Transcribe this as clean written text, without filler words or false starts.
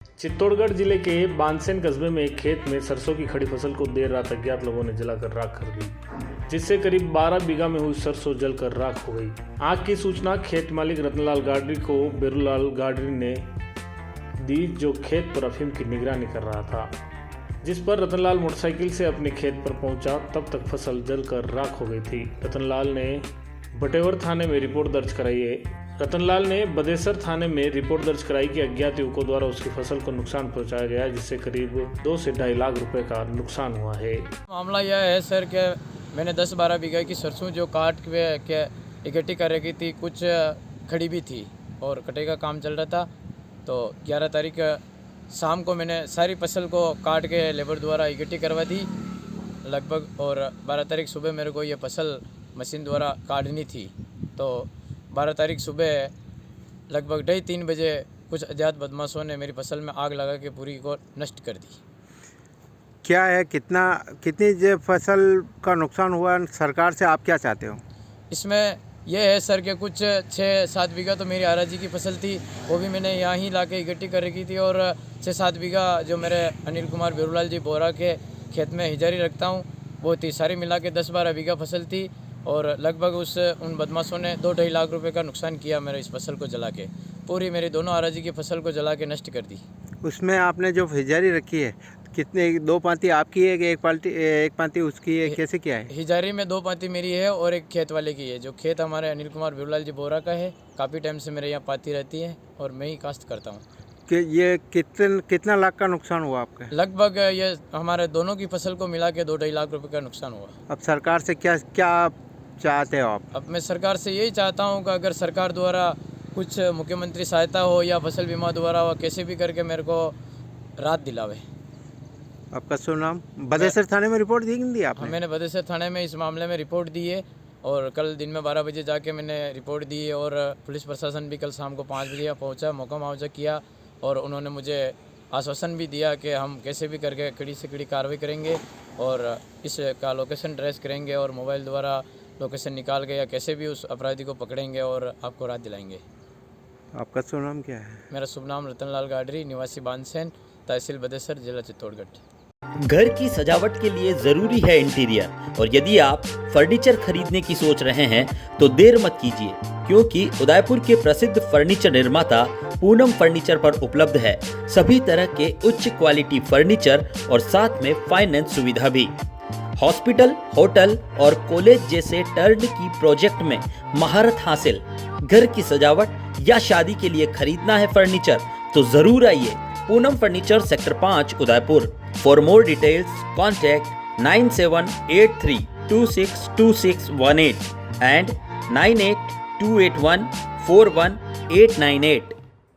चित्तौड़गढ़ जिले के बांसेन कस्बे में एक खेत में सरसों की खड़ी फसल को देर रात अज्ञात लोगों ने जलाकर राख कर दी, जिससे करीब 12 बीघा में हुई सरसों जलकर राख हो गई। आग की सूचना खेत मालिक रतनलाल गाडरी को बेरूलाल गाडरी ने दी, जो खेत पर अफीम की निगरानी कर रहा था, जिस पर रतनलाल मोटरसाइकिल से अपने खेत पर पहुंचा। तब तक फसल जलकर राख हो गई थी। रतनलाल ने बटेवर थाने में रिपोर्ट दर्ज कराई है। रतनलाल ने बदेसर थाने में रिपोर्ट दर्ज कराई कि अज्ञात युवकों द्वारा उसकी फसल को नुकसान पहुंचाया गया है, जिससे करीब 2 से 2.5 लाख रुपए का नुकसान हुआ है। मामला यह है सर कि मैंने 10-12 बीघा की सरसों जो काट के इकट्ठी कर रखी थी, कुछ खड़ी भी थी और कटे का काम चल रहा था। तो 11 तारीख शाम को मैंने सारी फसल को काट के लेबर द्वारा इकट्ठी करवा दी लगभग, और 12 तारीख सुबह मेरे को ये फसल मशीन द्वारा काटनी थी। तो 12 तारीख सुबह लगभग 2:30 बजे कुछ अज्ञात बदमाशों ने मेरी फसल में आग लगा के पूरी को नष्ट कर दी। क्या है, कितनी जो फसल का नुकसान हुआ, सरकार से आप क्या चाहते हो? इसमें यह है सर कि कुछ 6-7 बीघा तो मेरी आराजी की फसल थी, वो भी मैंने यहाँ ही ला के इकट्ठी कर रखी थी, और 6-7 बीघा जो मेरे अनिल कुमार बेरूलाल जी बोरा के खेत में हिजारी रखता हूँ वो थी। सारी मिला के 10-12 बीघा फसल थी, और लगभग उन बदमाशों ने 2-2.5 लाख रुपए का नुकसान किया मेरे इस फसल को जला के। पूरी मेरी दोनों आराजी की फसल को जला के नष्ट कर दी। उसमें आपने जो हिजारी रखी है, कितने 2 पांती आपकी है कि एक पांती उसकी है, कैसे क्या है? हिजारी में 2 पाती मेरी है और एक खेत वाले की है। जो खेत हमारे अनिल कुमार बेरूलाल जी बोरा का है, काफ़ी टाइम से मेरे यहाँ पाती रहती है और मैं ही काश्त करता हूँ। कि ये कितना लाख का नुकसान हुआ आपका? लगभग ये हमारे दोनों की फसल को मिला के 2-2.5 लाख रुपए का नुकसान हुआ। अब सरकार से क्या चाहते हो आप? अब मैं सरकार से यही चाहता हूँ कि अगर सरकार द्वारा कुछ मुख्यमंत्री सहायता हो या फसल बीमा द्वारा हो, कैसे भी करके मेरे को राहत दिलावे। आपका शुभ नाम? बदेसर थाने में रिपोर्ट दी आपने? मैंने बदेसर थाने में इस मामले में रिपोर्ट दी है, और कल दिन में 12 बजे जाके मैंने रिपोर्ट दी है, और पुलिस प्रशासन भी कल शाम को 5 बजे पहुँचा, मौका मुआवजा किया, और उन्होंने मुझे आश्वासन भी दिया कि हम कैसे भी करके कड़ी से कड़ी कार्रवाई करेंगे और इसका लोकेशन ट्रेस करेंगे, और मोबाइल द्वारा लोकेशन निकाल के या कैसे भी उस अपराधी को पकड़ेंगे और आपको राहत दिलाएंगे। आपका शुभ नाम क्या है? मेरा शुभ नाम रतनलाल गाडरी, निवासी बांसेन, तहसील बदेसर, जिला चित्तौड़गढ़। घर की सजावट के लिए जरूरी है इंटीरियर, और यदि आप फर्नीचर खरीदने की सोच रहे हैं तो देर मत कीजिए, क्योंकि उदयपुर के प्रसिद्ध फर्नीचर निर्माता पूनम फर्नीचर पर उपलब्ध है सभी तरह के उच्च क्वालिटी फर्नीचर और साथ में फाइनेंस सुविधा भी। हॉस्पिटल, होटल और कॉलेज जैसे टर्नकी प्रोजेक्ट में महारत हासिल। घर की सजावट या शादी के लिए खरीदना है फर्नीचर तो जरूर आइए Poonam furniture, sector 5, Udaipur. For more details contact 9783262618 and 9828141898।